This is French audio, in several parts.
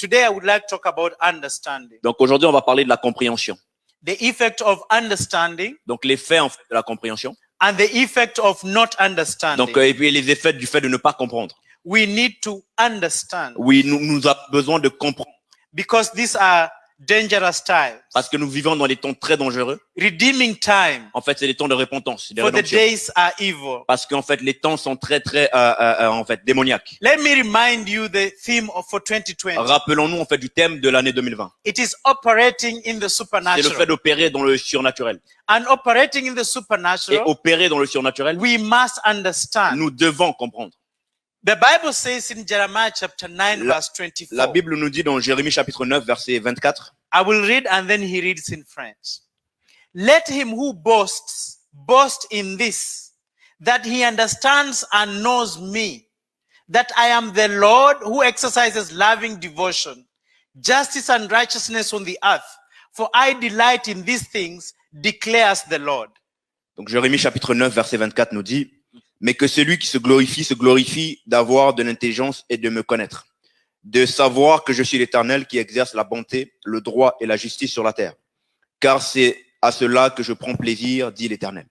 Today I would like to talk about understanding. Donc aujourd'hui, on va parler de la compréhension. The effect of understanding Donc les faits en fait de la compréhension. and the effect of not understanding. Donc et puis les effets du fait de ne pas comprendre. We need to understand Oui, nous avons besoin de comprendre because these are dangerous times. parce que nous vivons dans des temps très dangereux. Redeeming time, En fait, c'est des temps de repentance, de for the rédemption. days are evil. Parce qu'en fait, les temps sont très en fait démoniaques. Let me remind you the theme for 2020. Rappelons-nous en fait du thème de l'année 2020. It is operating in the C'est le fait supernatural. d'opérer dans le surnaturel. And operating in the Et supernatural, opérer dans le surnaturel, we must understand. nous devons comprendre. The Bible says in Jeremiah chapter 9 La- verse 24. La Bible nous dit dans Jérémie chapitre 9 verset 24. I will read and then he reads in French. Let him who boasts boast in this, that he understands and knows me, that I am the Lord who exercises loving devotion, justice and righteousness on the earth. For I delight in these things, declares the Lord. Donc Jérémie chapitre 9 verset 24 nous dit: mais que celui qui se glorifie d'avoir de l'intelligence et de me connaître, de savoir que je suis l'Éternel qui exerce la bonté, le droit et la justice sur la terre. Car c'est à cela que je prends plaisir, dit l'Éternel.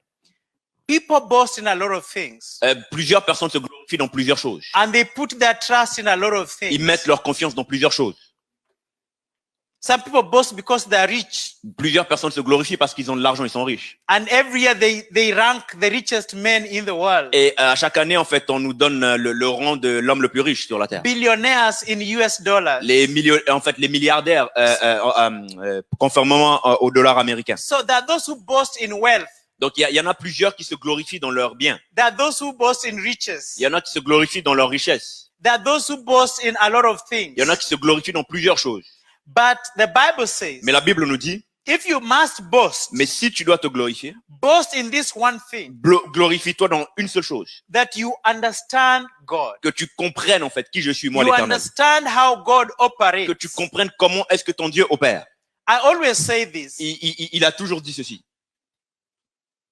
People boast in a lot of things, Plusieurs personnes se glorifient dans plusieurs choses. and they put their trust in a lot of Ils things. mettent leur confiance dans plusieurs choses. Some people boast because they are rich. Plusieurs personnes se glorifient parce qu'ils ont de l'argent, ils sont riches. And every year they rank the richest men in the world. Et à chaque année, en fait, on nous donne le rang de l'homme le plus riche sur la terre. Billionaires in US dollars. Les milliardaires, conformément au dollar américain. So there are those who boast in wealth. Donc il y en a plusieurs qui se glorifient dans leurs biens. There are those who boast in riches. Il y en a qui se glorifient dans leur richesse. There are those who boast in a lot of things. Il y en a qui se glorifient dans plusieurs choses. But the Bible says, Mais la Bible nous dit, if you must boast, mais si tu dois te glorifier, boast in this one thing, glorifie-toi dans une seule chose. that you understand God. Que tu comprennes en fait qui je suis, moi You l'Éternel. understand how God operates. Que tu comprennes comment est-ce que ton Dieu opère. I always say this. Il a toujours dit ceci.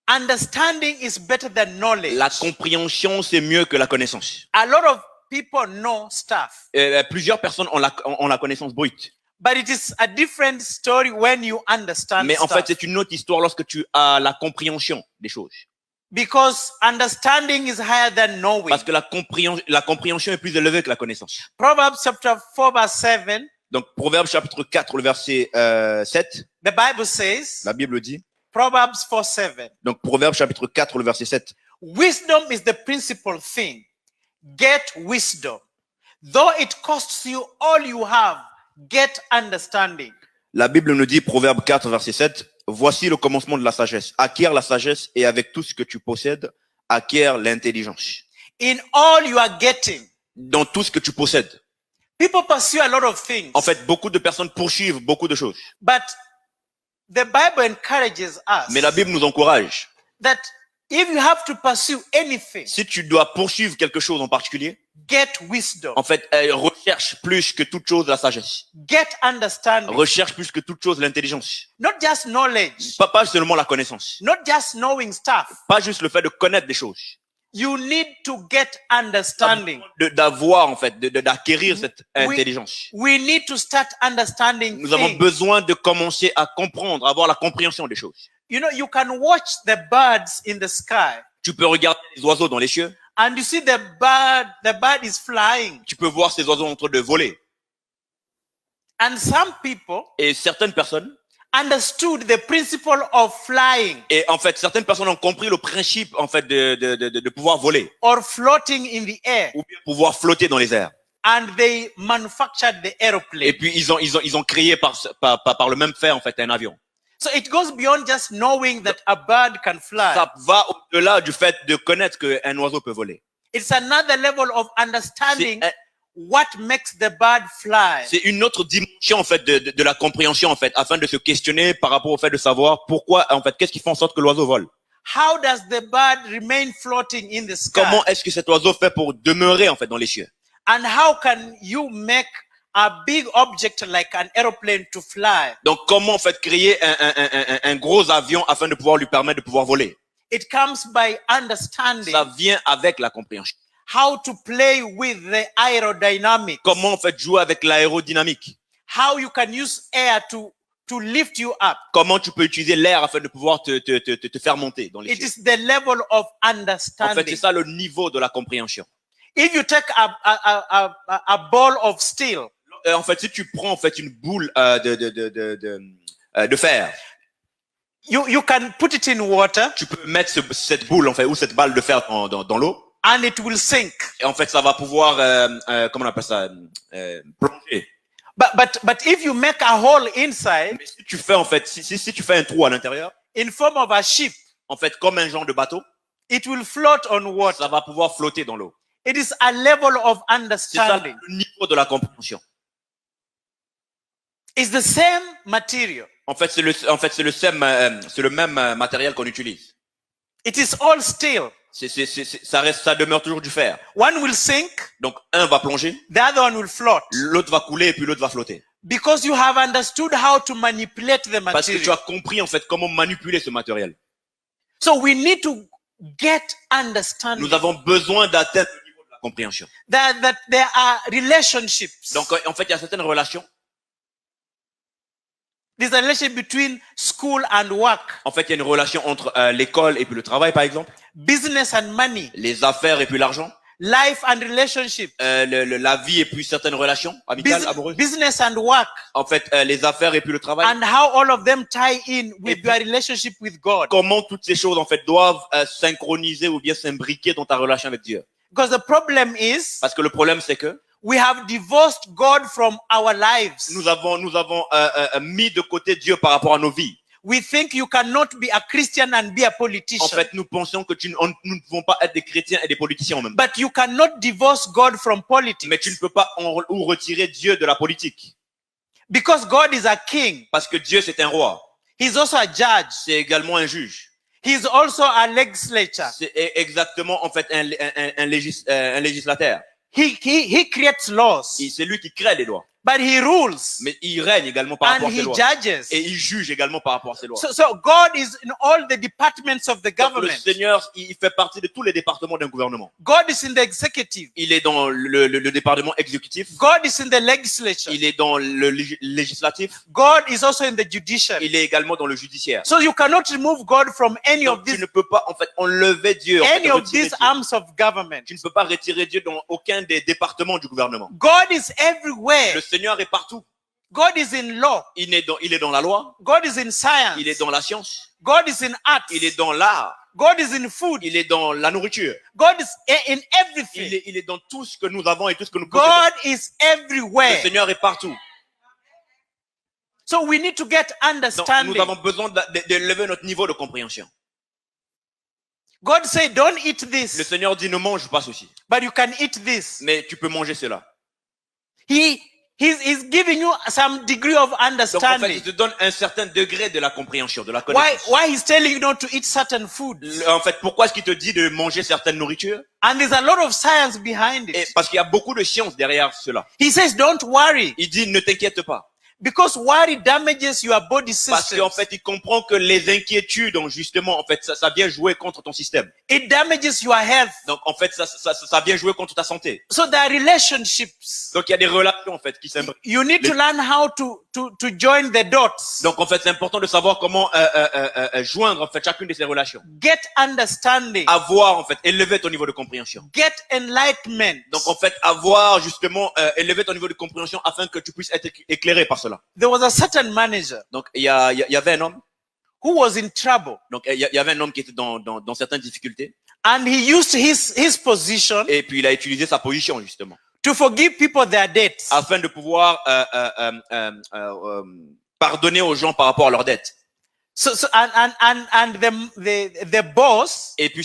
Understanding is better than knowledge. La compréhension, c'est mieux que la connaissance. A lot of people know stuff, Plusieurs personnes ont la connaissance brute. but it is a different story when you understand Mais en stuff. fait, c'est une autre histoire lorsque tu as la compréhension des choses. Because understanding is higher than knowing. Parce que la compréhension est plus élevée que la connaissance. Proverbs chapter 4 verse 7, Donc, Proverbe chapitre 4, le verset 7, the Bible says, la Bible dit, Proverbs 4 7, donc Proverbe chapitre 4, le verset 7, wisdom is the principal thing. Get wisdom. Though it costs you all you have, get understanding. la Bible nous dit, Proverbe 4, verset 7, voici le commencement de la sagesse. Acquiert la sagesse et avec tout ce que tu possèdes, acquiert l'intelligence. In all you are getting, Dans tout ce que tu possèdes. people pursue a lot of things. En fait, beaucoup de personnes poursuivent beaucoup de choses. But the Bible encourages us Mais la Bible nous encourage. that if you have to pursue anything, Si tu dois poursuivre quelque chose en particulier, get wisdom, en fait, recherche plus que toute chose la sagesse. get understanding, Recherche plus que toute chose l'intelligence. not just knowledge, Pas seulement la connaissance. not just knowing stuff. Pas juste le fait de connaître des choses. You need to get understanding. D'avoir, en fait, d'acquérir cette intelligence. We need to start understanding Nous avons things. besoin de commencer à comprendre, à avoir la compréhension des choses. You know, you can watch the birds in the sky Tu peux regarder les oiseaux dans les cieux. and you see the bird is flying. Tu peux voir ces oiseaux en train de voler. And some people Et certaines personnes, understood the principle of flying et en fait, certaines personnes ont compris le principe, en fait, de pouvoir voler. or floating in the air, Ou bien pouvoir flotter dans les airs. and they manufactured the Et aeroplane. puis, ils ont créé par le même fait, en fait, un avion. So it goes beyond just knowing that a bird can fly. Ça va au-delà du fait de connaître qu'un oiseau peut voler. It's another level of understanding C'est what makes the bird fly. C'est une autre dimension, en fait, de la compréhension, en fait, afin de se questionner par rapport au fait de savoir pourquoi, en fait, qu'est-ce qui fait en sorte que l'oiseau vole. How does the bird remain floating in the sky? Comment est-ce que cet oiseau fait pour demeurer, en fait, dans les cieux? And how can you make a big object like an aeroplane to fly? Donc, comment, en fait, créer un gros avion afin de pouvoir lui permettre de pouvoir voler? It comes by understanding Ça vient avec la compréhension. how to play with the aerodynamics, Comment en fait jouer avec l'aérodynamique? how you can use air to lift you up. Comment tu peux utiliser l'air afin de pouvoir te faire monter dans les It cieux? is the level of En fait, understanding. c'est ça le niveau de la compréhension. If you take a ball of steel, En fait, si tu prends en fait une boule de fer, you can put it in water tu peux mettre cette boule en fait ou cette balle de fer dans l'eau and it will sink. et en fait ça va pouvoir comment on appelle ça plonger. But if you make a hole inside Mais si tu fais en fait si tu fais un trou à l'intérieur, in form of a ship, en fait comme un genre de bateau, it will float on water. ça va pouvoir flotter dans l'eau. It is a level of C'est ça understanding. le niveau de la compréhension. It's the same material. En fait c'est le même matériel qu'on utilise. It is all steel. Ça demeure toujours du fer. One will sink, Donc un va plonger, the other one will float. l'autre va couler et puis l'autre va flotter. Because you have understood how to manipulate the Parce que tu material. as compris en fait comment manipuler ce matériel. So we need to get understanding Nous avons besoin d'atteindre le niveau de la compréhension. that there are relationships. Donc en fait il y a certaines relations. There's a relationship between school and work, En fait il y a une relation entre l'école et puis le travail par exemple, business and money, les affaires et puis l'argent, life and relationships, la vie et puis certaines relations amicales, amoureuses. business and work, En fait les affaires et puis le travail. and how all of them tie in with your relationship with God. Comment toutes ces choses en fait doivent synchroniser ou bien s'imbriquer dans ta relation avec Dieu. Because the problem is Parce que le problème c'est que we have divorced God from our lives. nous avons mis de côté Dieu par rapport à nos vies. We think you cannot be a Christian and be a En politician. fait, nous pensions que nous ne pouvons pas être des chrétiens et des politiciens en même temps. But you cannot divorce God from politics. Mais tu ne peux pas ou retirer Dieu de la politique. Because God is a king. Parce que Dieu, c'est un roi. He's also a judge. C'est également un juge. He's also a legislator. C'est exactement, en fait, un législateur. He creates laws, C'est lui qui crée les lois. but he rules Mais il règne également par rapport and à ces he lois. judges. Et il juge également par rapport à ces lois. So God is in all the departments of the Donc, le government. Seigneur, il fait partie de tous les départements d'un gouvernement. God is in the executive. Il est dans le département exécutif. God is in the legislature. Il est dans le législatif. God is also in the judiciary. Il est également dans le judiciaire. So you cannot remove God from any Donc, of tu these ne peux pas, en fait, enlever Dieu. En fait, any of retirer these Dieu. arms of government. Tu ne peux pas retirer Dieu dans aucun des départements du gouvernement. God is everywhere. Le Seigneur est partout. God is in law. Il est dans la loi. God is in science. Il est dans la science. God is in arts. Il est dans l'art. God is in food. Il est dans la nourriture. God is in everything. Il est dans tout ce que nous avons et tout ce que nous possédons. God is Le everywhere. Seigneur est partout. So we need to get Donc, understanding. nous avons besoin d'élever notre niveau de compréhension. God said, don't eat Le this, Seigneur dit ne mange pas ceci, but you can eat this. mais tu peux manger cela. He's giving you some degree of Donc en fait, understanding. il te donne un certain degré de la compréhension, de la connaissance. Why he's telling you not to eat certain food. En fait, pourquoi est-ce qu'il te dit de manger certaines nourritures? And there's a lot of science behind Et it. parce qu'il y a beaucoup de science derrière cela. He says, don't worry, Il dit ne t'inquiète pas. because worry damages your body Parce system. qu'en fait, il comprend que les inquiétudes, donc justement, en fait, ça vient jouer contre ton système. It damages your health. Donc en fait, ça vient jouer contre ta santé. So there are relationships. Donc il y a des relations en fait qui s'imbriquent. You need to learn how to join the dots. Donc en fait, c'est important de savoir comment joindre en fait chacune de ces relations. Get understanding. Avoir en fait élever ton niveau de compréhension. Get enlightenment. Donc en fait, avoir justement élever ton niveau de compréhension afin que tu puisses être éclairé par cela. There was a certain manager Donc il y avait un homme. who was in trouble, Donc il y avait un homme qui était dans certaines difficultés. and he used his position Et puis il a utilisé sa position justement to forgive people their debts. afin de pouvoir pardonner aux gens par rapport à leurs dettes. So and the boss Et puis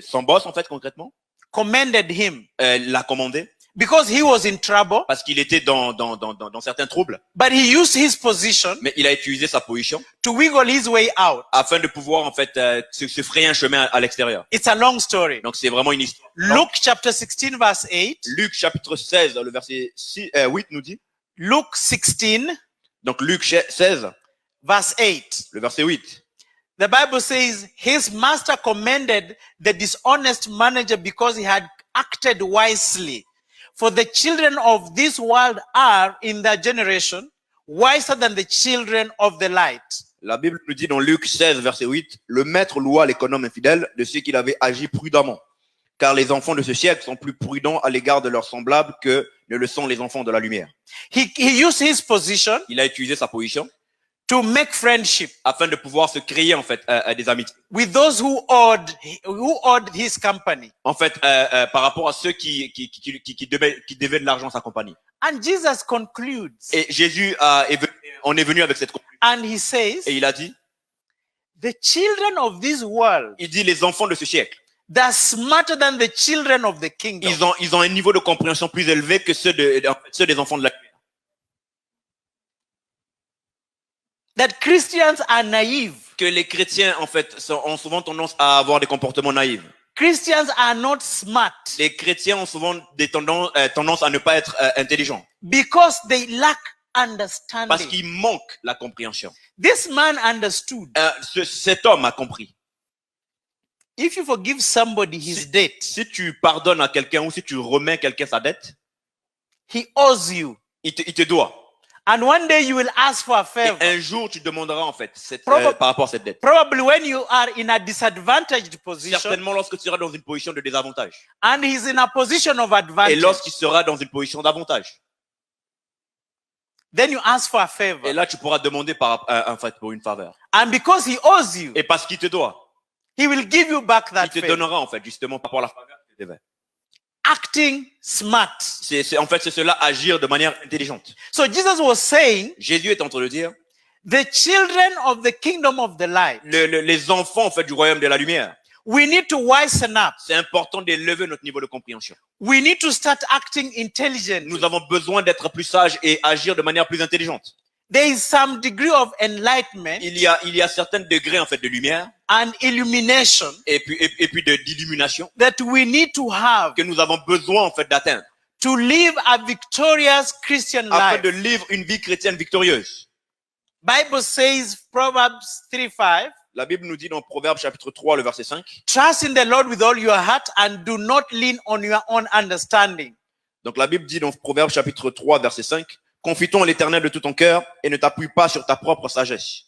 son boss en fait concrètement commended him l'a commandé because he was in trouble, parce qu'il était dans certains troubles. but he used his position Mais il a utilisé sa position to wiggle his way out. afin de pouvoir en fait se frayer un chemin à l'extérieur. It's a long story. Donc c'est vraiment une histoire. Luke chapter 16 verse 8. Luc chapitre 16, le verset 8 nous dit. Luke 16 Donc Luc 16, verse 8. le verset 8. The Bible says his master commended the dishonest manager because he had acted wisely. For the children of this world are, in their generation, wiser than the children of the light. La Bible nous dit dans Luc 16, verset 8, « Le maître loua l'économe infidèle de ceux qu'il avait agi prudemment, car les enfants de ce siècle sont plus prudents à l'égard de leurs semblables que ne le sont les enfants de la lumière. » He used his position Il a utilisé sa position to make friendship afin de pouvoir se créer en fait des amitiés. with those who owed his company. En fait, par rapport à ceux qui devaient de l'argent à sa compagnie. And Jesus concludes, Et Jésus on est venu avec cette conclusion. and he says, Et il a dit, the children of this world, il dit les enfants de ce siècle, they're smarter than the children of the kingdom. ils ont un niveau de compréhension plus élevé que ceux des enfants de la lumière. That Christians are naive. Que les chrétiens en fait ont souvent tendance à avoir des comportements naïfs. Christians are not smart Les chrétiens ont souvent des tendance à ne pas être intelligents because they lack parce understanding. qu'il manque la compréhension. This man understood. Cet homme a compris. If you forgive somebody his debt, Si tu pardonnes à quelqu'un ou si tu remets quelqu'un sa dette, he owes you. il te doit. And one day you will ask for a Et favor. un jour, tu demanderas en fait Probably- par rapport à cette dette. Probably when you are in a disadvantaged position Certainement lorsque tu seras dans une position de désavantage. and he's in a position of Et advantage, lorsqu'il sera dans une position d'avantage. then you ask for a favor. Et là, tu pourras demander en fait pour une faveur. And because he owes you, Et parce qu'il te doit, he will give you back il that te favor. donnera en fait justement par rapport à la faveur que tu devais. Acting smart. En fait, c'est cela, agir de manière intelligente. So Jesus was saying, Jésus est en train de dire, the children of the kingdom of the light, les enfants en fait du royaume de la lumière, we need to wisen up. c'est important d'élever notre niveau de compréhension. We need to start acting intelligently. Nous avons besoin d'être plus sages et agir de manière plus intelligente. There is some degree of enlightenment Il y a certains degrés en fait de lumière and illumination et puis d'illumination that we need to have que nous avons besoin en fait d'atteindre to live a victorious Christian afin life. de vivre une vie chrétienne victorieuse. Bible says, Proverbs 3:5, La Bible nous dit dans Proverbes chapitre 3 le verset 5. trust in the Lord with all your heart and do not lean on your own understanding. Donc la Bible dit dans Proverbes chapitre 3 verset 5, confie-toi en l'Éternel de tout ton cœur et ne t'appuie pas sur ta propre sagesse.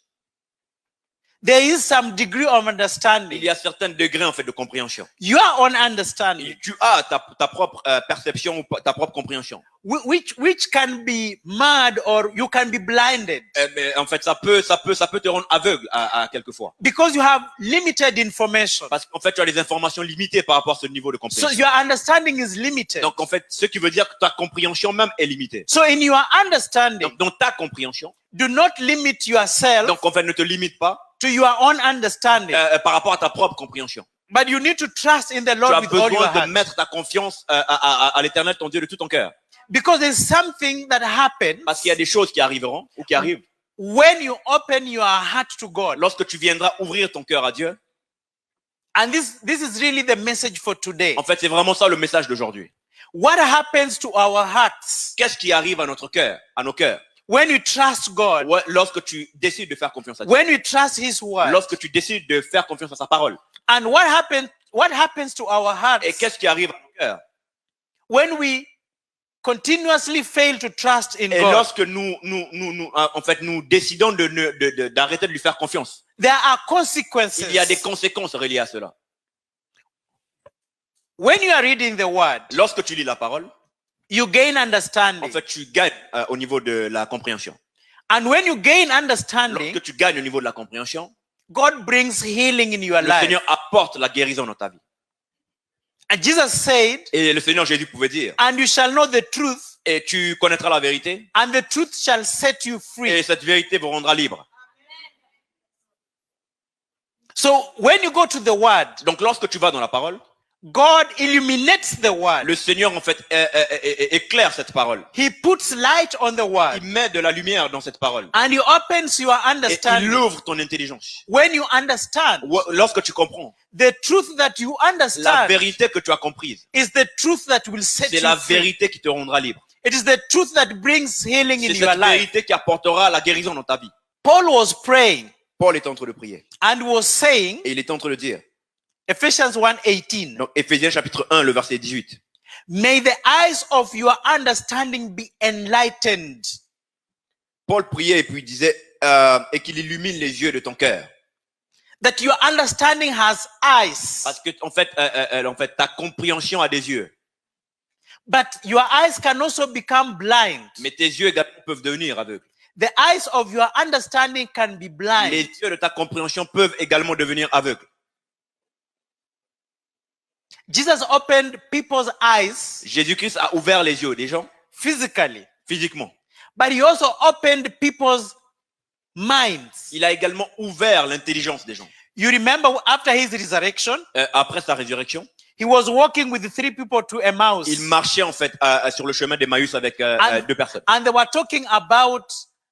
There is some degree of Il understanding. y a certains degrés en fait de compréhension. Your own understanding, Tu as ta propre perception ou ta propre compréhension. which can be mad or you can be blinded Mais en fait, ça peut te rendre aveugle à quelquefois. because you have limited information. Parce qu'en fait, tu as des informations limitées par rapport à ce niveau de So compréhension. your understanding is limited. Donc en fait, ce qui veut dire que ta compréhension même est limitée. So in your understanding, Donc dans ta compréhension, do not limit yourself donc en fait, ne te limite pas to your own understanding, par rapport à ta propre compréhension. but you need to trust in the Tu Lord as with all your besoin de heart. mettre ta confiance à l'Éternel, ton Dieu, de tout ton cœur. Because there's something that happens Parce qu'il y a des choses qui arriveront ou qui arrivent when you open your heart to God. lorsque tu viendras ouvrir ton cœur à Dieu. And this is really the message for today. En fait, c'est vraiment ça le message d'aujourd'hui. What happens to our hearts Qu'est-ce qui arrive à notre cœur, à nos cœurs, when we trust God, ouais, lorsque tu décides de faire confiance à Dieu, when we trust His word? lorsque tu décides de faire confiance à sa parole. And what happens to our hearts Et qu'est-ce qui arrive à nos cœurs? when we continuously fail to trust in Et God? lorsque nous décidons d'arrêter de lui faire confiance, There are consequences. il y a des conséquences reliées à cela. When you are reading the word, Lorsque tu lis la parole, you gain en understanding. fait, tu gagnes au niveau de la compréhension. And when you gain understanding, Lorsque tu gagnes au niveau de la compréhension, God brings healing in your le life. Seigneur apporte la guérison dans ta vie. And Jesus said, Et le Seigneur Jésus pouvait dire, and you shall know the truth, et tu connaîtras la vérité, and the truth shall set you free. et cette vérité vous rendra libre. So when you go to the word, Donc lorsque tu vas dans la parole, God illuminates the word. le Seigneur en fait éclaire cette parole. He puts light on the word. Il met de la lumière dans cette parole. And he opens your Et il understanding. ouvre ton intelligence. When you understand, Lorsque tu comprends, the truth that you la understand vérité que tu as comprise, is the truth that will set c'est you la free. vérité qui te rendra libre. It is the truth that brings healing in C'est your cette life. vérité qui apportera la guérison dans ta vie. Paul was praying Paul est en train de prier. and was saying, Et il est en train de dire, Ephesians 1:18. Donc, Éphésiens chapitre 1, le verset 18. May the eyes of your understanding be enlightened. Paul priait et puis il disait et qu'il illumine les yeux de ton cœur. That your understanding has eyes, Parce que en fait, ta compréhension a des yeux. but your eyes can also become blind. Mais tes yeux également peuvent devenir aveugles. The eyes of your understanding can be blind. Les yeux de ta compréhension peuvent également devenir aveugles. Jesus opened people's eyes Jésus-Christ a ouvert les yeux des gens physically, physiquement. but he also opened people's minds. Il a également ouvert l'intelligence des gens. You remember after his resurrection, Après sa résurrection, he was walking with the three people to Emmaus, il marchait en fait sur le chemin d'Emmaüs avec deux personnes. and they were talking about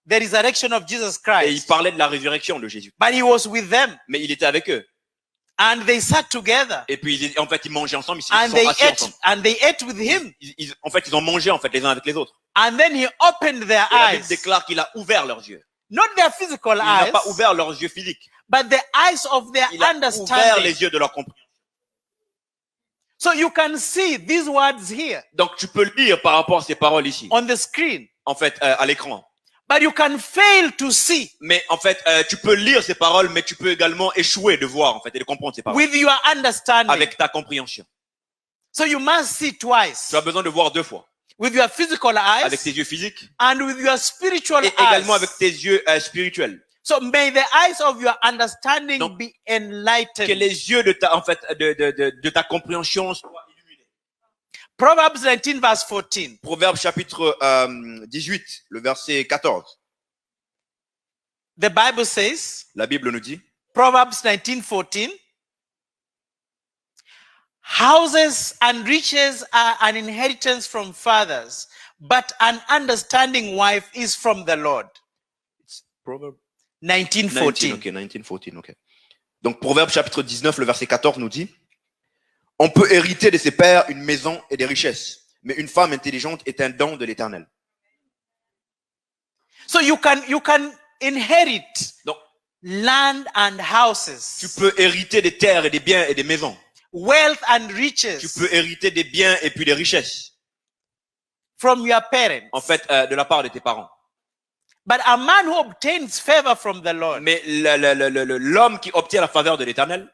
the resurrection of Jesus Et il Christ. parlait de la résurrection de Jésus. But he was with them, Mais il était avec eux. and they sat together, Et puis en fait, ils mangeaient ensemble. Ils and sont they assis ate, ensemble. and they ate with him. En fait, ils ont mangé en fait les uns avec les autres. And then he opened their Et la Bible eyes, déclare qu'il a ouvert leurs yeux. not their physical Il n'a eyes, pas ouvert leurs yeux physiques. but the eyes of their Il a ouvert understanding. les yeux de leur compréhension. So you can see these words here Donc tu peux lire par rapport à ces paroles ici, on the screen, en fait, à l'écran. but you can fail to see Mais en fait, tu peux lire ces paroles, mais tu peux également échouer de voir en fait et de comprendre ces paroles with your understanding. avec ta compréhension. So you must see twice Tu as besoin de voir deux fois, with your physical avec eyes tes yeux physiques and with your spiritual et également avec eyes. tes yeux spirituels. So may the eyes of your understanding Donc, be Que enlightened. les yeux de ta, en fait, de ta compréhension soient illuminés. Proverbs 19 verse 14. Proverbe chapitre 18, le verset 14. The Bible says, La Bible nous dit, Proverbs 19:14, houses and riches are an inheritance from fathers, but an understanding wife is from the Lord. Proverbe 19:14. 19:14, ok. Donc, Proverbe chapitre 19, le verset 14 nous dit, on peut hériter de ses pères une maison et des richesses, mais une femme intelligente est un don de l'Éternel. So you can inherit Donc, land and tu houses, peux hériter des terres et des biens et des maisons. wealth and Tu riches peux hériter des biens et puis des richesses, from your parents. en fait, de la part de tes parents. But a man who obtains favor from the Lord Mais l'homme qui obtient la faveur de l'Éternel,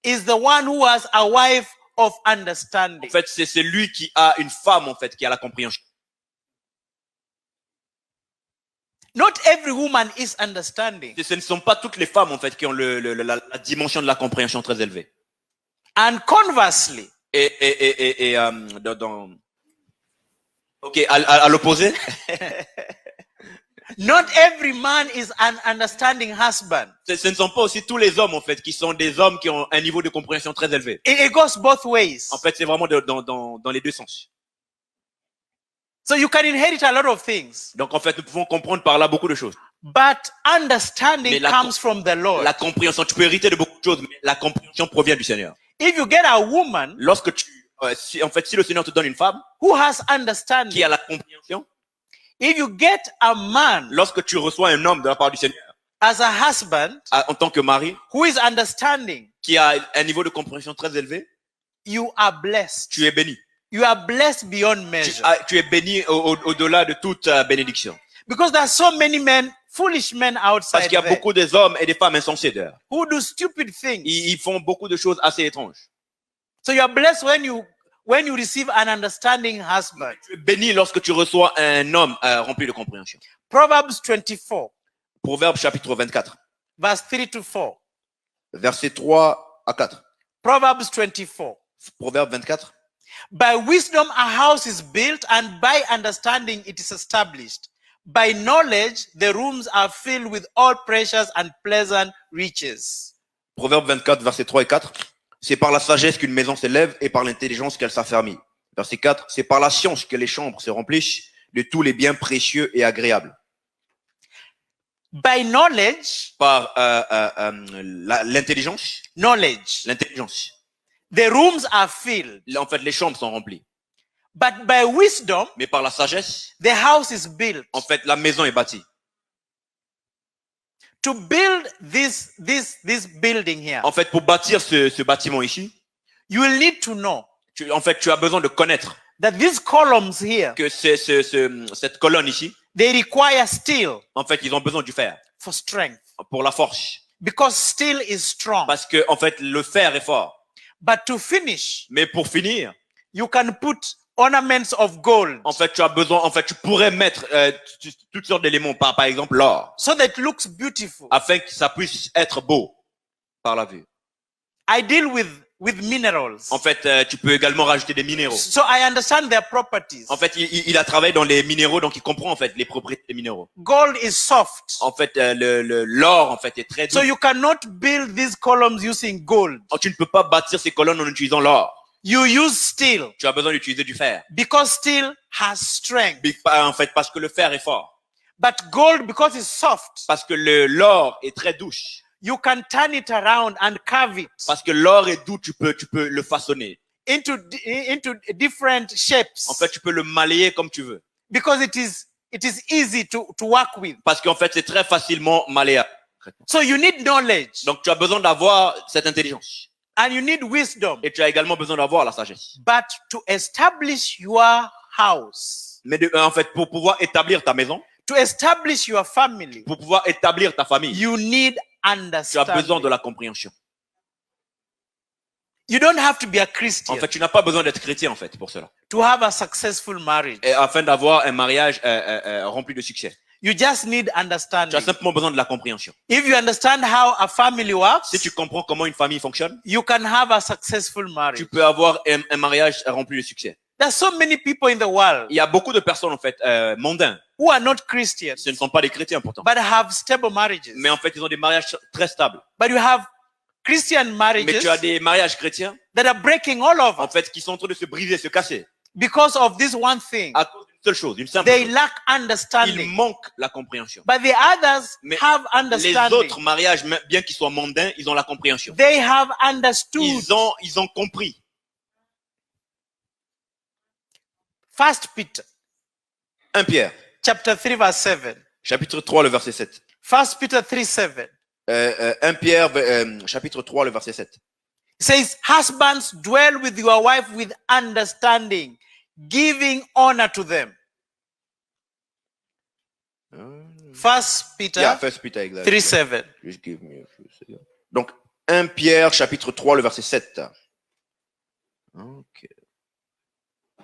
is the one who has a wife of en understanding. fait, c'est celui qui a une femme, en fait, qui a la compréhension. Not every woman is understanding. Ce ne sont pas toutes les femmes, en fait, qui ont la dimension de la compréhension très élevée. And conversely, Ok, à l'opposé, not every man is an understanding husband. ce ne sont pas aussi tous les hommes, en fait, qui sont des hommes qui ont un niveau de compréhension très élevé. It goes both ways. En fait, c'est vraiment dans les deux sens. So you can inherit a lot of things, Donc, en fait, nous pouvons comprendre par là beaucoup de choses. but understanding Mais la- comes from the Lord. La compréhension, tu peux hériter de beaucoup de choses, mais la compréhension provient du Seigneur. If you get a woman Lorsque si le Seigneur te donne une femme who has qui understanding, a la compréhension, if you get a man lorsque tu reçois un homme de la part du Seigneur as a husband en tant que mari, who is understanding, qui a un niveau de compréhension très élevé, you are blessed. tu es béni. You are blessed beyond measure. Tu es béni au-delà de toute bénédiction. Because there are so many men, foolish men Parce outside qu'il y a there, beaucoup des hommes et des femmes insensés dehors. who do stupid things. Ils font beaucoup de choses assez étranges. So you are blessed when you receive an understanding husband. Tu es béni lorsque tu reçois un homme rempli de compréhension. Proverbs 24, Proverbe chapitre 24, verse 3 to 4. versets 3 à 4. Proverbs 24. Proverbe 24. By wisdom a house is built, and by understanding it is established. By knowledge the rooms are filled with all precious and pleasant riches. Proverbe 24, versets 3 et 4. C'est par la sagesse qu'une maison s'élève et par l'intelligence qu'elle s'affermit. Verset 4. C'est par la science que les chambres se remplissent de tous les biens précieux et agréables. By knowledge, Par l'intelligence, knowledge, the rooms are filled. en fait, les chambres sont remplies. But by wisdom, Mais par la sagesse, the house is built. en fait, la maison est bâtie. To build this building here, En fait, pour bâtir ce bâtiment ici, you will need to know tu as besoin de connaître that these columns here, que cette colonne ici, they require steel en fait, ils ont besoin du fer for strength pour la force. because steel is strong. Parce que, en fait, le fer est fort. But to finish, Mais pour finir, you can put ornaments of gold en fait, tu pourrais mettre toutes sortes d'éléments, par exemple l'or, so that it looks beautiful. afin que ça puisse être beau par la vue. I deal with minerals. En fait, tu peux également rajouter des minéraux. So I understand their properties. En fait, il a travaillé dans les minéraux, donc il comprend en fait les propriétés des minéraux. Gold is soft. En fait, l'or en fait est très doux. So you cannot build these columns using gold. Tu ne peux pas bâtir ces colonnes en utilisant l'or. You use steel Tu as besoin d'utiliser du fer. because steel has strength. En fait, parce que le fer est fort. But gold, because it's soft, Parce que l'or est très douce. you can turn it around and carve it Parce que l'or est doux, tu peux le façonner. into different shapes En fait, tu peux le malayer comme tu veux. because it is easy to work with. Parce qu'en fait, c'est très facilement malléable. So you need knowledge Donc, tu as besoin d'avoir cette intelligence. and you need wisdom. Et tu as également besoin d'avoir la sagesse. But to establish your house, Mais en fait, pour pouvoir établir ta maison, to establish your family, pour pouvoir établir ta famille, you need tu as besoin de understanding. la compréhension. You don't have to be a En Christian fait, tu n'as pas besoin d'être chrétien, en fait, pour cela. to have a successful marriage. Et afin d'avoir un mariage rempli de succès. You just need Tu as understanding. simplement besoin de la compréhension. If you understand how a family works, Si tu comprends comment une famille fonctionne, you can have a successful marriage. tu peux avoir un mariage rempli de succès. There's so many people in the world Il y a beaucoup de personnes, en fait, mondains. who are not Christians Ce ne sont pas des chrétiens, pourtant. but have stable marriages. Mais en fait, ils ont des mariages très stables. But you have Christian Mais marriages tu as des mariages chrétiens, that are breaking all over en fait, qui sont en train de se briser, se casser. because of this one thing. À cause d'une seule chose, une simple They chose. lack Il understanding. manque la compréhension. But the others Mais have Les understanding. autres mariages, bien qu'ils soient mondains, ils ont la compréhension. They have understood. Ils ont compris. First Peter 1 Pierre, chapter 3 verse 7. chapitre 3, le verset 7. First Peter 3:7. 1 Pierre, chapitre 3, le verset 7. It says, husbands, dwell with your wife with understanding, giving honor to them. First Peter Yeah, 1 Peter, exactly. 3:7. Just give me a few seconds. Donc, 1 Pierre, chapitre 3, le verset 7. Ok.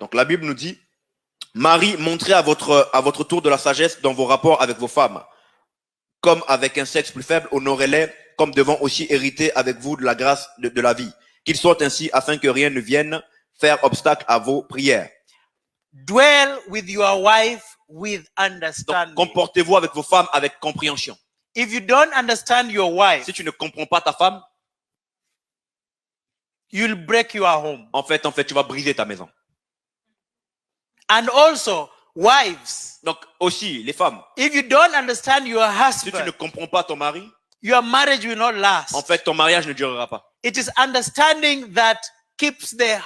Donc, la Bible nous dit, Marie, montrez à votre tour de la sagesse dans vos rapports avec vos femmes. Comme avec un sexe plus faible, honorez-les, comme devant aussi hériter avec vous de la grâce de la vie. Qu'ils soient ainsi, afin que rien ne vienne faire obstacle à vos prières. Dwell with your wife with Donc, understanding. comportez-vous avec vos femmes avec compréhension. If you don't understand your wife, Si tu ne comprends pas ta femme, you'll break your home. en fait, tu vas briser ta maison. And also, wives, Donc, aussi, les femmes, if you don't understand your si tu ne husband, comprends pas ton mari, your marriage will not last. en fait, ton mariage ne durera pas. It is understanding that keeps the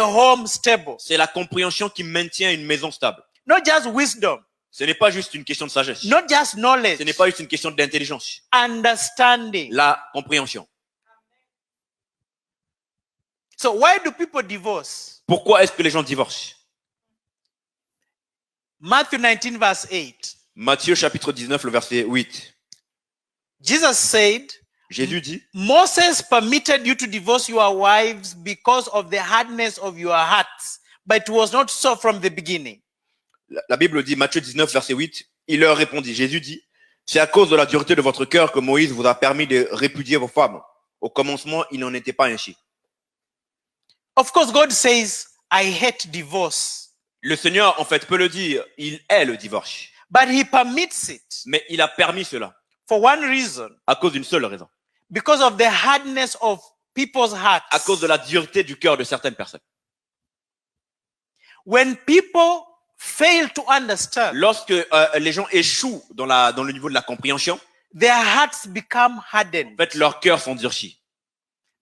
home stable. C'est la compréhension qui maintient une maison stable. Not just wisdom, Ce n'est pas juste une question de sagesse. not just knowledge, Ce n'est pas juste une question d'intelligence. understanding. La compréhension. So why do people divorce? Pourquoi est-ce que les gens divorcent? Matthew 19 verse 8. Matthieu chapitre 19, le verset 8. Jesus said, Jésus dit, Moses permitted you to divorce your wives because of the hardness of your hearts, but it was not so from the beginning. la Bible dit, Matthieu 19, verset 8, il leur répondit, Jésus dit, c'est à cause de la dureté de votre cœur que Moïse vous a permis de répudier vos femmes. Au commencement, il n'en était pas ainsi. Of course, God says, I hate divorce, Le Seigneur, en fait, peut le dire, il est le divorce. but he permits it Mais il a permis cela for one reason, à cause d'une seule raison. because of the hardness of people's hearts. À cause de la dureté du cœur de certaines personnes. When people fail to understand, Lorsque les gens échouent dans le niveau de la compréhension, their hearts become hardened. en fait, leurs cœurs sont durcis.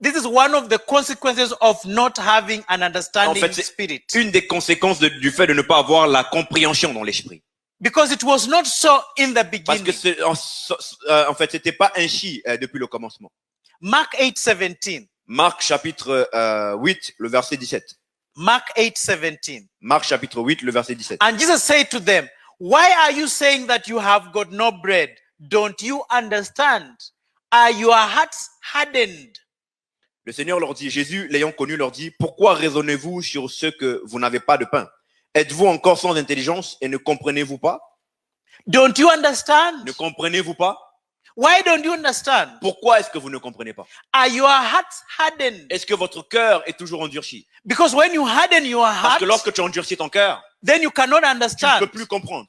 This is one of the consequences of not having an understanding En fait, c'est spirit. une des conséquences du fait de ne pas avoir la compréhension dans l'esprit. Because it was not so in the Parce que beginning. en fait, c'était pas ainsi depuis le commencement. Mark 8:17. Marc chapitre 8, le verset 17. Mark 8:17. Marc chapitre 8, le verset 17. And Jesus said to them, "Why are you saying that you have got no bread? Don't you understand? Are your hearts hardened?" Le Seigneur leur dit, Jésus l'ayant connu leur dit, pourquoi raisonnez-vous sur ce que vous n'avez pas de pain? Êtes-vous encore sans intelligence et ne comprenez-vous pas? Don't you understand? Ne comprenez-vous pas? Why don't you understand? Pourquoi est-ce que vous ne comprenez pas? Are your hearts hardened? Est-ce que votre cœur est toujours endurci? Because when you harden your Parce heart, que lorsque tu endurcis ton cœur, then you cannot tu ne understand. peux plus comprendre.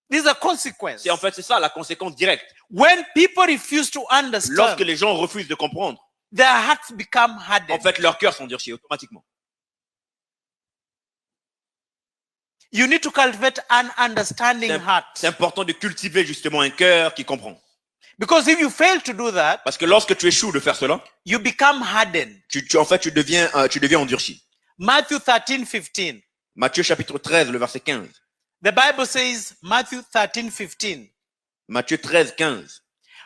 This is a consequence. C'est ça la conséquence directe. When people refuse to Lorsque understand, les gens refusent de comprendre, their hearts become en hardened. fait, leur cœur s'endurcit automatiquement. You need to cultivate an understanding heart. C'est important de cultiver justement un cœur qui comprend. Because if you fail to do that, Parce que lorsque tu échoues de faire cela, you become hardened. en fait, tu deviens endurci. Matthew 13:15. Matthieu chapitre 13, le verset 15. The Bible says, Matthew 13:15. Matthieu 13, 15.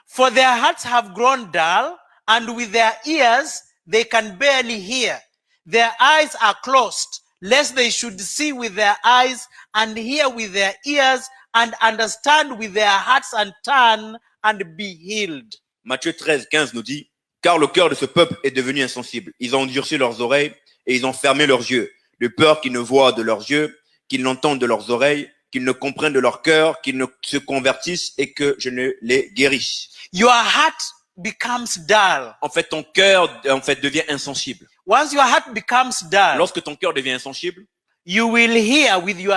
For their hearts have grown dull, and with their ears they can barely hear. Their eyes are closed, lest they should see with their eyes, and hear with their ears, and understand with their hearts, and turn and be healed. Matthieu 13, 15 nous dit, car le cœur de ce peuple est devenu insensible. Ils ont endurci leurs oreilles et ils ont fermé leurs yeux, de peur qu'ils ne voient de leurs yeux, qu'ils n'entendent de leurs oreilles, qu'ils ne comprennent de leur cœur, qu'ils ne se convertissent et que je ne les guérisse. Your heart becomes dull. En fait, ton cœur devient insensible. Once your heart becomes dull, Lorsque ton cœur devient insensible, you will hear with your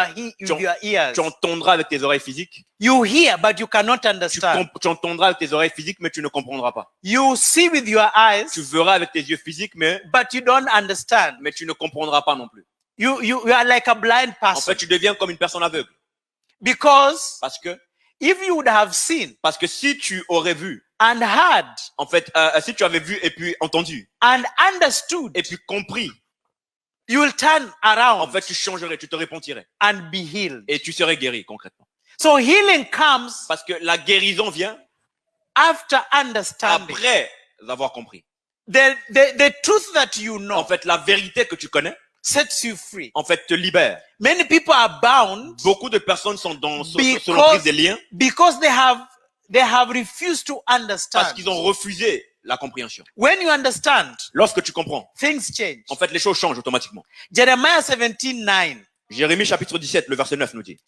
ears. tu entendras avec tes oreilles physiques. You hear, but you cannot understand. Tu entendras avec tes oreilles physiques, mais tu ne comprendras pas. You see with your eyes, Tu verras avec tes yeux physiques, mais but you don't understand. tu ne comprendras pas non plus. You are like a blind En person. fait, tu deviens comme une personne aveugle. Because Parce que if you would have seen si tu aurais vu, and heard en fait, si tu avais vu et puis entendu and understood, et puis compris, you will turn en around fait, tu changerais, tu te repentirais and be healed. et tu serais guéri concrètement. So healing comes Parce que la guérison vient after understanding. après avoir compris. The truth that you know En fait, la vérité que tu connais, sets you free. en fait, te libère. Many people are bound Beaucoup de personnes sont sous Because- l'emprise des liens because they have refused to parce understand. qu'ils ont refusé la compréhension. When you understand, Lorsque tu comprends, things change. en fait, les choses changent automatiquement. Jeremiah 17:9. Jérémie chapitre 17, le verset 9 nous dit.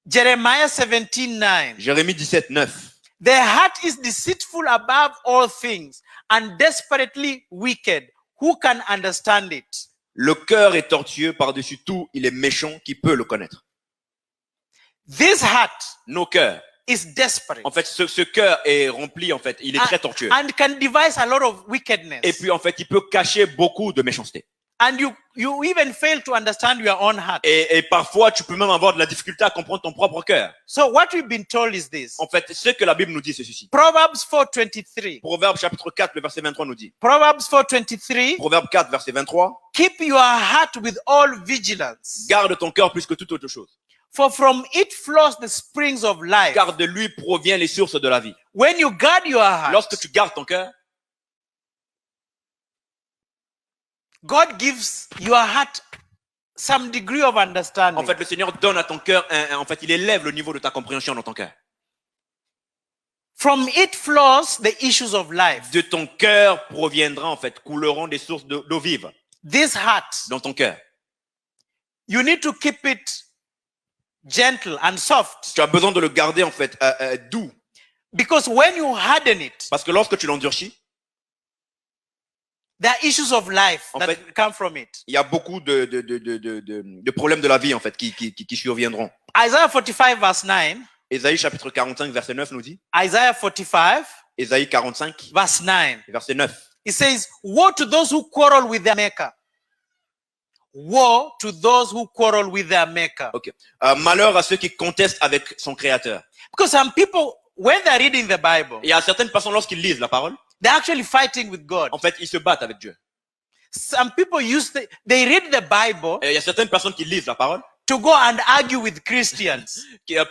Jeremiah 17:9. Jérémie 17, 9. The heart is deceitful above all things and desperately wicked. Who can understand it? Le cœur est tortueux par-dessus tout, il est méchant, qui peut le connaître. This heart Nos cœurs, is desperate en fait, ce cœur est rempli, en fait, il est très tortueux. and can devise a lot of wickedness. Et puis, en fait, il peut cacher beaucoup de méchanceté. And you even fail to understand your own heart. Et parfois, tu peux même avoir de la difficulté à comprendre ton propre cœur. So what we've been told is this. En fait, ce que la Bible nous dit, c'est ceci. Proverbs 4:23. Proverbe chapitre 4, le verset 23 nous dit. Proverbs 4:23. Proverbe 4, verset 23. Keep your heart with all vigilance, Garde ton cœur plus que toute autre chose. for from it flows the springs of life. Car de lui provient les sources de la vie. When you guard your heart, Lorsque tu gardes ton cœur, God gives your heart some degree of understanding. en fait, le Seigneur donne à ton cœur, en fait, il élève le niveau de ta compréhension dans ton cœur. From it flows the issues of life. De ton cœur proviendra, en fait, couleront des sources d'eau vive This heart, dans ton cœur. you need to keep it gentle and soft, Tu as besoin de le garder, en fait, doux. because when you harden it, Parce que lorsque tu l'endurcis, there are issues of life En that fait- come from it. il y a beaucoup de problèmes de la vie, en fait, qui surviendront. Isaiah 45 verse 9. Ésaïe chapitre 45, verset 9 nous dit. Isaiah 45 Ésaïe 45, verse 9. verset 9. It says, woe to those who quarrel with their maker. Woe to those who quarrel with their maker. Ok. Malheur à ceux qui contestent avec son créateur. Because some people, when they're reading the Bible, Il y a certaines personnes, lorsqu'ils lisent la parole, they're actually fighting with God. en fait, ils se battent avec Dieu. Some people they read the Bible Et il y a certaines personnes qui lisent la parole to go and argue with Christians.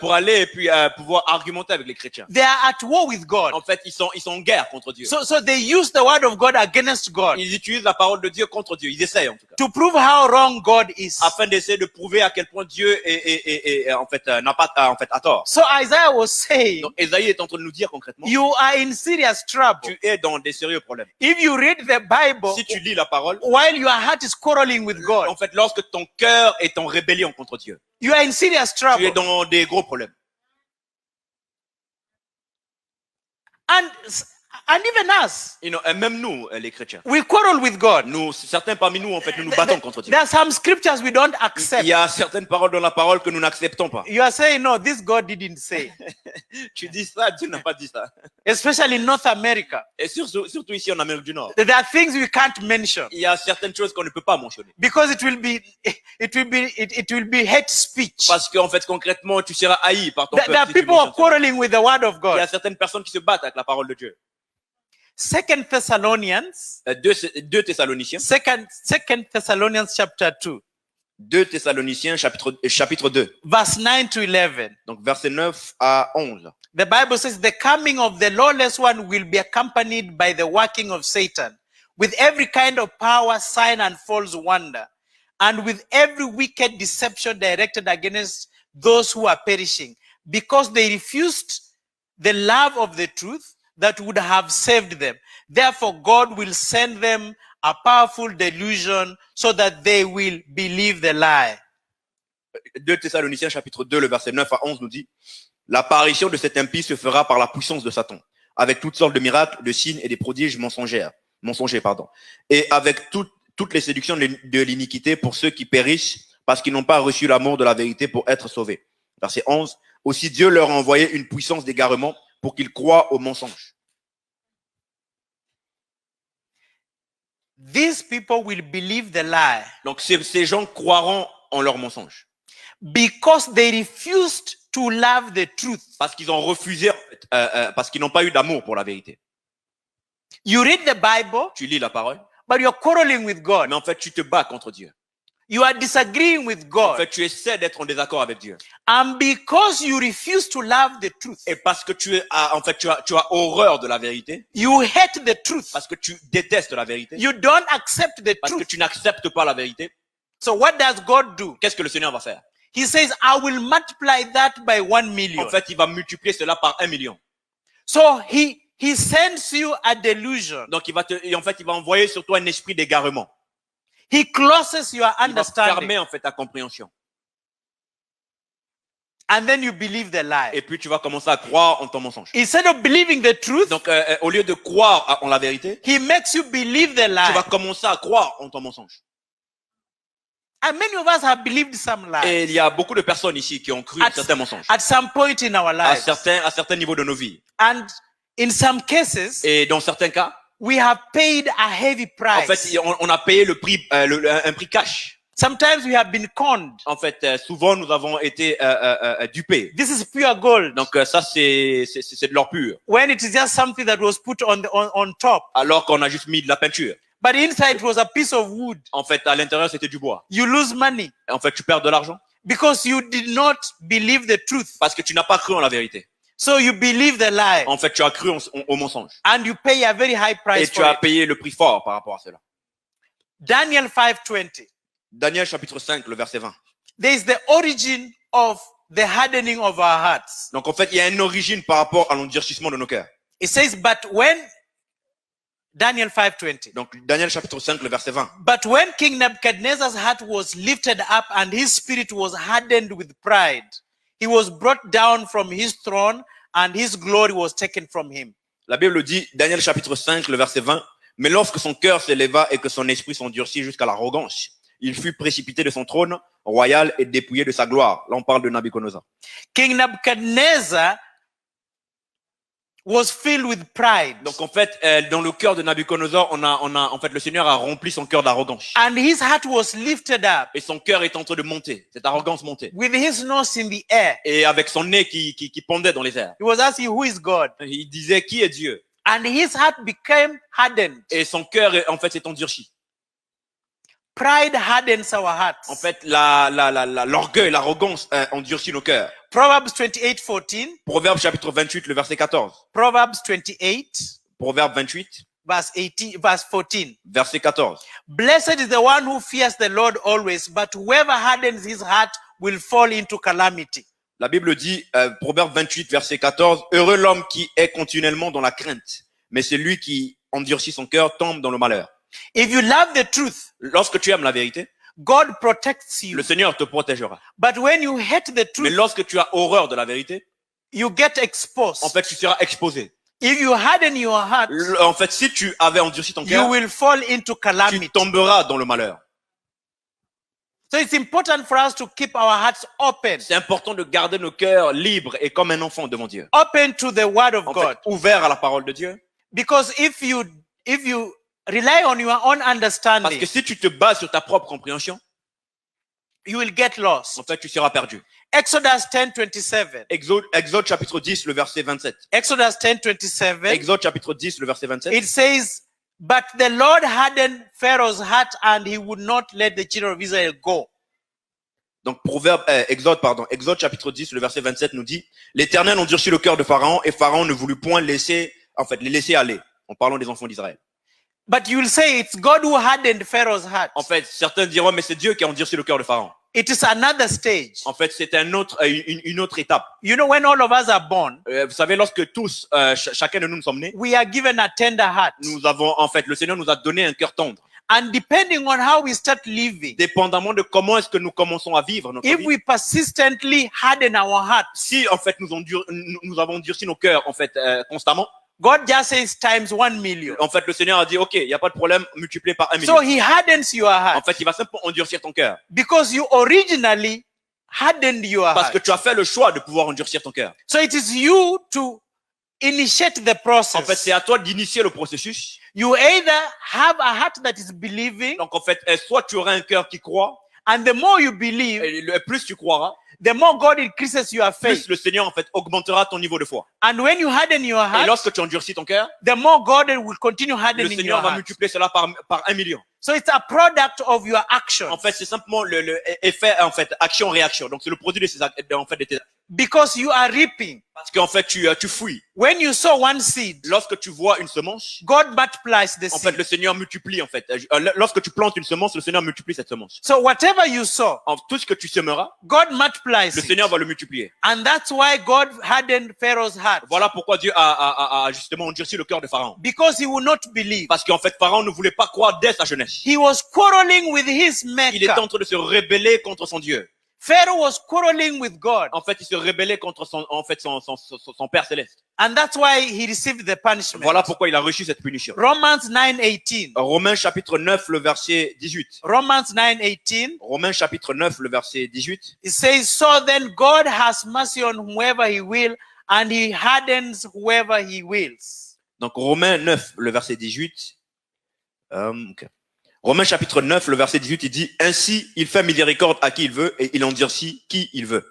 pour aller et puis pouvoir argumenter avec les chrétiens. They are at war with God. En fait, ils sont en guerre contre Dieu. So they use the word of God against God Ils utilisent la parole de Dieu contre Dieu. Ils essayent en tout cas, to prove how wrong God is. afin d'essayer de prouver à quel point Dieu est en fait n'a pas en fait à tort. So Isaiah was saying, Donc Ésaïe est en train de nous dire concrètement, you are in serious trouble. tu es dans des sérieux problèmes. If you read the Bible Si tu lis la parole, while your heart is quarreling with God, en fait, lorsque ton cœur est en rébellion contre Dieu, you are in serious tu es trouble. dans des gros problèmes. And even us, Et même nous, les chrétiens, we quarrel with God. nous, certains parmi nous, en fait, nous nous battons contre Dieu. There are some scriptures we don't Il accept. y a certaines paroles dans la parole que nous n'acceptons pas. You are saying, no, this God didn't say. Tu dis ça, Dieu n'a pas dit ça. Especially in North America. Et surtout ici en Amérique du Nord, There are things we can't mention il y a certaines choses qu'on ne peut pas mentionner. because it will be hate speech. Parce qu'en fait, concrètement, tu seras haï par ton There peuple. are Si tu people who are mentionnes ça. quarreling with the word of Il y a God. certaines personnes qui se battent avec la parole de Dieu. Second Thessalonians, 2 Thessaloniciens, Second Thessalonians chapter 2, 2 Thessaloniciens chapitre 2, verse 9 to 11. donc versets 9 à 11. The Bible says the coming of the lawless one will be accompanied by the working of Satan with every kind of power, sign, and false wonder, and with every wicked deception directed against those who are perishing, because they refused the love of the truth that would have saved them. Therefore, God will send them a powerful delusion so that they will believe the lie. 2 Thessaloniciens chapitre 2, le verset 9 à 11 nous dit: l'apparition de cet impie se fera par la puissance de Satan, avec toutes sortes de miracles, de signes et des prodiges mensongers, et avec toutes les séductions de l'iniquité pour ceux qui périssent parce qu'ils n'ont pas reçu l'amour de la vérité pour être sauvés. Verset 11, aussi Dieu leur a envoyé une puissance d'égarement pour qu'ils croient aux mensonges. These people will believe the lie Donc ces gens croiront en leurs mensonges because they refused to love the truth. parce qu'ils ont refusé, parce qu'ils n'ont pas eu d'amour pour la vérité. You read the Bible, Tu lis la parole, but you're quarreling with God. mais en fait tu te bats contre Dieu. You are disagreeing with En God. fait tu essaies d'être en désaccord avec Dieu. And because you refuse to love the truth, Et parce que tu as horreur de la vérité, you hate the truth. parce que tu détestes la vérité, You don't accept the parce que truth. tu n'acceptes pas la vérité, So what does God do? qu'est-ce que le Seigneur va faire? He says, I will multiply that by 1 million. En fait, il va multiplier cela par 1 million. So he sends you a delusion. Donc il va envoyer sur toi un esprit d'égarement. He closes your Il va understanding. fermer en fait ta compréhension. And then you believe the lie. Et puis tu vas commencer à croire en ton mensonge. Instead of believing the truth, Donc au lieu de croire en la vérité, he makes you believe the tu vas lie. commencer à croire en ton mensonge. And many of us have believed some lies Et il y a beaucoup de personnes ici qui ont cru à certains mensonges at some point in our à lives. certains niveaux de nos vies. And in some cases, Et dans certains cas, we have paid a heavy en price. fait, on a payé le prix, un prix cash. Sometimes we have been conned. En fait, souvent nous avons été dupés. This is pure gold. Donc ça, c'est de l'or pur. When it is just something that was put on top. Alors qu'on a juste mis de la peinture. But inside it was a piece of wood. En fait, à l'intérieur, c'était du bois. You lose money En fait, tu perds de l'argent because you did not believe the truth. parce que tu n'as pas cru en la vérité. So you believe the lie. En fait, tu as cru au mensonge. And you pay a very high Et price tu for as it. payé le prix fort par rapport à cela. Daniel 5:20. Daniel chapitre 5, le verset 20. There is the origin of the hardening of our hearts. Donc en fait, il y a une origine par rapport à l'endurcissement de nos cœurs. It says, but when Daniel 5:20. Donc Daniel chapitre 5, le verset 20. But when King Nebuchadnezzar's heart was lifted up and his spirit was hardened with pride, he was brought down from his throne and his glory was taken from him. La Bible dit, Daniel chapitre 5, le verset 20, mais lorsque son cœur s'éleva et que son esprit s'endurcit jusqu'à l'arrogance, il fut précipité de son trône royal et dépouillé de sa gloire. Là, on parle de Nabucodonosor. King Nebuchadnezzar was filled with pride. Donc en fait, dans le cœur de Nabucodonosor, en fait, le Seigneur a rempli son cœur d'arrogance. And his heart was lifted up Et son cœur est en train de monter. Cette arrogance montait. with his nose in the air. Et avec son nez qui pendait dans les airs. He was asking, who is God? Il disait, qui est Dieu? And his heart became hardened. Et son cœur, en fait, s'est endurci. Pride hardens our hearts. En fait, l'orgueil, l'arrogance endurcit nos cœurs. Proverbs 28:14. Proverbe chapitre 28, le verset 14. Proverbs 28, Proverbe 28, verse 14. verset 14. Blessed is the one who fears the Lord always, but whoever hardens his heart will fall into calamity. La Bible dit, Proverbe 28, verset 14, « Heureux l'homme qui est continuellement dans la crainte, mais celui qui endurcit son cœur tombe dans le malheur. » If you love the truth, Lorsque tu aimes la vérité, God protects you. le Seigneur te protégera. But when you hate the Mais truth, lorsque tu as horreur de la vérité, you get exposed. en fait, tu seras exposé. If you harden your heart, En fait, si tu avais endurci ton you cœur, will fall into tu calamity. tomberas dans le malheur. So it's important for us to keep our hearts open, C'est important de garder nos cœurs libres et comme un enfant devant Dieu. open to the word of En God. fait, ouverts à la parole de Dieu. Because if you rely on your own Parce understanding, que si tu te bases sur ta propre compréhension, you will get lost. en fait, tu seras perdu. Exodus 10:27. Exode chapitre 10, le verset 27. Exodus 10:27. Exode chapitre 10, le verset 27. It says, "But the Lord hardened Pharaoh's heart, and he would not let the children of Israel go." Donc, Exode chapitre 10, le verset 27 nous dit, l'Éternel endurcit le cœur de Pharaon et Pharaon ne voulut point les laisser aller, en parlant des enfants d'Israël. But you will say it's God who hardened Pharaoh's heart. En fait, certains diront, mais c'est Dieu qui a endurci le cœur de Pharaon. It is another stage. En fait, c'est une autre étape. You know, when all of us are born, Vous savez, lorsque tous, chacun de nous sommes nés, we are given a tender heart. nous avons, en fait, le Seigneur nous a donné un cœur tendre. And depending on how we start living, Dépendamment de comment est-ce que nous commençons à vivre notre if vie, we persistently harden our hearts, si, en fait, nous avons endurci nos cœurs, en fait, constamment, God just says times 1,000,000. en fait, le Seigneur a dit, OK, il n'y a pas de problème, multiplié par 1 So million. he hardens your En heart fait, il va simplement endurcir ton cœur. because you originally hardened your Parce que heart. tu as fait le choix de pouvoir endurcir ton cœur. So it is you to initiate the En fait, process. c'est à toi d'initier le processus. You either have a heart that is believing, Donc, en fait, soit tu auras un cœur qui croit, and the more you believe, et plus tu croiras, the more God increases your plus faith. le Seigneur, en fait, augmentera ton niveau de foi. And when you harden your Et heart, lorsque tu endurcis ton cœur, the more God will continue le hardening your Seigneur va heart. multiplier cela par 1 million. So it's a product of your action. En fait, c'est simplement le effet, en fait, action-réaction. Donc, c'est le produit de ces en fait, de tes Because you are reaping. parce qu'en fait, tu fouilles. When you sow one seed, Lorsque tu vois une semence, God multiplies the en fait, seed. le Seigneur multiplie, en fait. Lorsque tu plantes une semence, le Seigneur multiplie cette semence. So whatever you sow, En tout ce que tu semeras, God multiplies le it. Seigneur va le multiplier. And that's why God hardened Pharaoh's heart. Voilà pourquoi Dieu a justement endurci le cœur de Pharaon. Because he would not believe. Parce qu'en fait, Pharaon ne voulait pas croire dès sa jeunesse. He was quarreling with his Il était maker. en train de se rebeller contre son Dieu. Pharaoh was quarreling with God. En fait, il se rebellait contre son Père céleste. And that's why he received the punishment. Voilà pourquoi il a reçu cette punition. Romans 9:18. Romains chapitre 9, le verset 18. Romans 9:18. Romains chapitre 9, le verset 18. It says, "So then God has mercy on whoever he will, and he hardens whoever he wills." Donc, Romains 9, le verset 18. Ok. Romains chapitre 9, le verset 18, il dit, ainsi, il fait miséricorde à qui il veut et il endurcit qui il veut.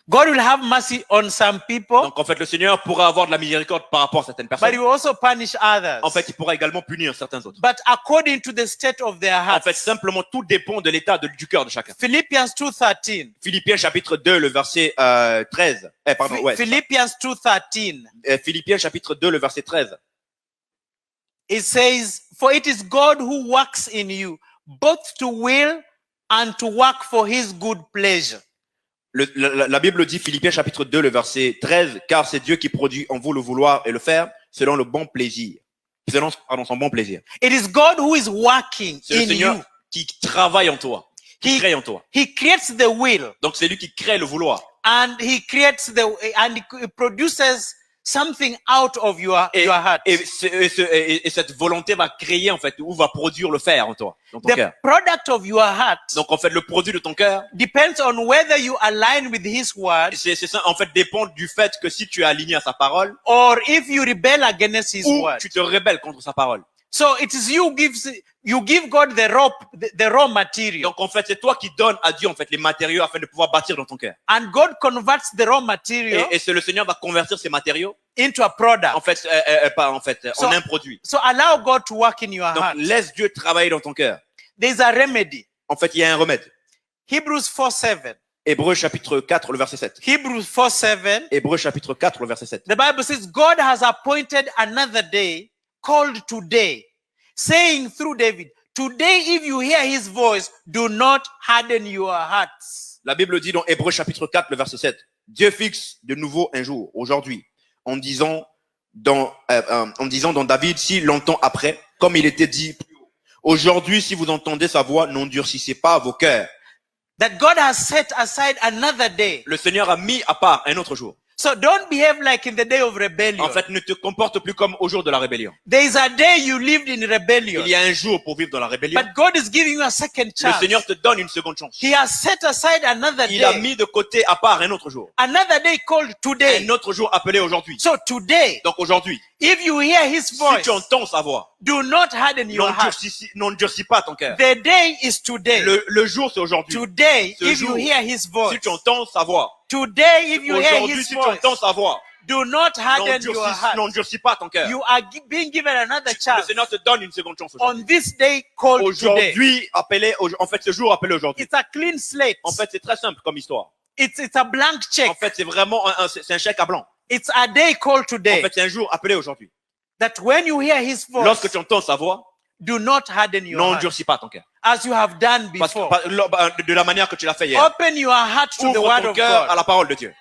God will have mercy on some people, Donc, en fait, le Seigneur pourra avoir de la miséricorde par rapport à certaines but he personnes. will also punish others. En fait, il pourra également punir certains autres. But according to the state of their En heart. fait, simplement, tout dépend de l'état du cœur de chacun. Philippians 2:13. Philippiens chapitre 2, le verset 13. Philippians 2:13. Philippiens chapitre 2, le verset 13. It says, "For it is God who works in you, both to will and to work for his good pleasure." La Bible dit, Philippiens chapitre 2, le verset 13, car c'est Dieu qui produit en vous le vouloir et le faire selon le bon plaisir. Selon, son bon plaisir. It is God who is working C'est le in Seigneur you. qui travaille en toi, qui crée en toi. He creates the will, Donc c'est lui qui crée le vouloir. and he creates and he produces something out of your heart. Et cette volonté va créer en fait, ou va produire le faire en toi, dans ton The cœur. product of your heart Donc en fait, le produit de ton cœur, depends on whether you align with his word c'est ça, en fait, dépend du fait que si tu es aligné à sa parole, or if you rebel against his ou word. tu te rebelles contre sa parole. So it is you give God the raw material, Donc en fait, c'est toi qui donnes à Dieu en fait les matériaux afin de pouvoir bâtir dans ton cœur. and God converts the raw material Et c'est le Seigneur va convertir ces matériaux into a product. en fait, So- en un produit. So allow God to work in your Donc heart. laisse Dieu travailler dans ton cœur. There's a remedy. En fait, il y a un remède. Hebrews 4:7. Hébreux chapitre 4, le verset 7. Hebrews 4:7. Hébreux chapitre 4, le verset 7. The Bible says, God has appointed another day called today, saying through David, today, if you hear his voice, do not harden your hearts. La Bible dit dans Hébreux chapitre 4, le verset 7, Dieu fixe de nouveau un jour, aujourd'hui, en disant dans David, si longtemps après, comme il était dit plus haut, aujourd'hui, si vous entendez sa voix, n'endurcissez pas vos cœurs. That God has set aside another day. Le Seigneur a mis à part un autre jour. So don't behave like in the day of rebellion. En fait, ne te comporte plus comme au jour de la rébellion. There is a day you lived in rebellion. Il y a un jour pour vivre dans la rébellion. But God is giving you a second Le chance. Seigneur te donne une seconde chance. He has set aside another Il a day. mis de côté à part un autre jour. Another day called today. Un autre jour appelé aujourd'hui. So today, Donc aujourd'hui, if you hear his si voice, tu entends sa voix, do not harden your heart. n'endurcis pas ton cœur. The day is today. Le jour, c'est aujourd'hui. Today, Ce if you jour, hear his voice. Si tu entends sa voix, Today, if you hear aujourd'hui, his si tu voice, entends sa voix, do not harden your heart. n'endurcis pas ton cœur. You are being given another Le chance Seigneur te donne une seconde chance aujourd'hui. on this day called today. Aujourd'hui, en fait, ce jour appelé aujourd'hui. It's a clean slate. En fait, c'est très simple comme histoire. It's a blank check. En fait, c'est vraiment c'est un chèque à blanc. It's a day called En today. fait, c'est un jour appelé aujourd'hui. That when you hear his voice, Lorsque tu entends sa voix, do not harden your heart n'endurcis pas ton cœur. as you have done Parce que, before. de la manière que tu l'as fait hier. Open your heart to the Ouvre word ton of cœur à God. la parole de Dieu.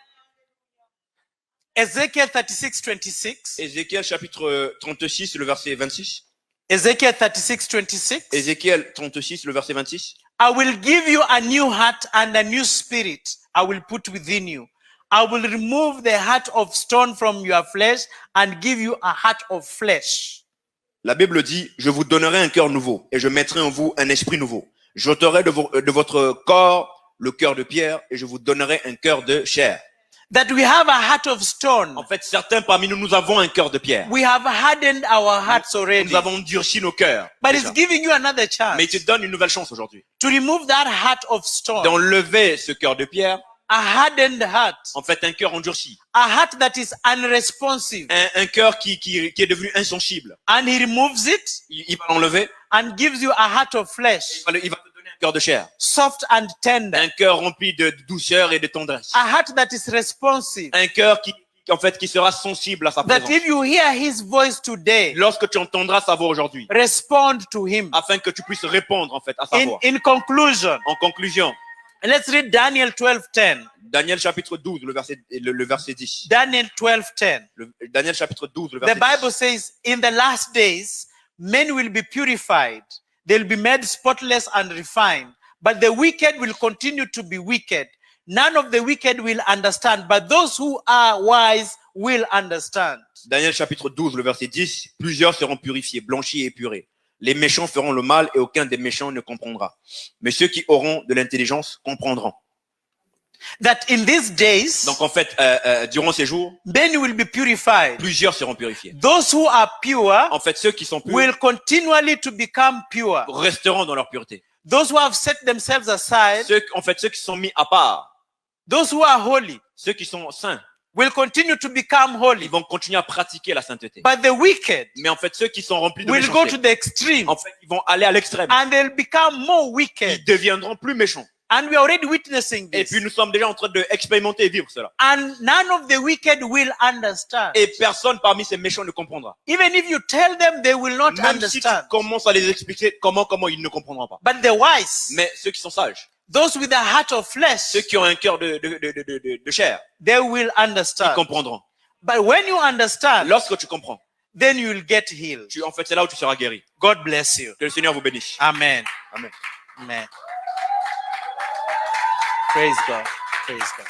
Ezekiel 36:26. Ézéchiel chapitre 36, le verset 26. Ezekiel 36:26. Ézéchiel 36, le verset 26. I will give you a new heart and a new spirit I will put within you. I will remove the heart of stone from your flesh and give you a heart of flesh. La Bible dit, je vous donnerai un cœur nouveau et je mettrai en vous un esprit nouveau. J'ôterai de votre corps le cœur de pierre et je vous donnerai un cœur de chair. That we have a heart of stone. En fait, certains parmi nous, nous avons un cœur de pierre. We have hardened our hearts already. Nous avons endurci nos cœurs. But déjà. it's giving you another chance Mais il te donne une nouvelle chance aujourd'hui. to remove that heart of stone. D'enlever ce cœur de pierre. A hardened heart. En fait, un cœur endurci. A heart that is unresponsive. Un cœur qui est devenu insensible. And he removes it Il va l'enlever. and gives you a heart of flesh. Il va te donner un cœur de chair. Soft and tender. Un cœur rempli de douceur et de tendresse. A heart that is responsive. Un cœur qui sera sensible à sa That présence. if you hear his voice today, Lorsque tu entendras sa voix aujourd'hui, respond to him. afin que tu puisses répondre en fait à sa voix. In conclusion, En conclusion, let's read Daniel 12:10. Daniel chapitre 12, le verset 10. Daniel 12:10. Daniel chapitre 12, le The verset Bible 10. says, in the last days, men will be purified. They'll be made spotless and refined. But the wicked will continue to be wicked. None of the wicked will understand, but those who are wise will understand. Daniel chapitre 12, le verset 10. Plusieurs seront purifiés, blanchis et épurés. Les méchants feront le mal et aucun des méchants ne comprendra. Mais ceux qui auront de l'intelligence comprendront. That in these days, Donc en fait, durant ces jours, men will be purified. plusieurs seront purifiés. Those who are pure En fait, ceux qui sont purs will continually to become pure. resteront dans leur pureté. Those who have set themselves aside, Ceux qui sont mis à part, those who are holy, ceux qui sont saints, will continue to become ils holy. vont continuer à pratiquer la sainteté. But the wicked Mais en fait, ceux qui sont remplis de will go to méchanceté, the extreme en fait, ils vont aller à l'extrême. and they'll become more Ils wicked. deviendront plus méchants. And we are already witnessing Et this. puis nous sommes déjà en train d'expérimenter et vivre cela. And none of the wicked will understand. Et personne parmi ces méchants ne comprendra. Even if you tell them, they will not Même si tu understand. commences à les expliquer comment ils ne comprendront pas. But the wise, Mais ceux qui sont sages, those with a heart of flesh, ceux qui ont un cœur de chair, they will ils understand. comprendront. But when you understand, Lorsque tu comprends, then you will get healed. en fait, c'est là où tu seras guéri. God bless you. Que le Seigneur vous bénisse. Amen. Amen. Amen. Praise God. Praise God.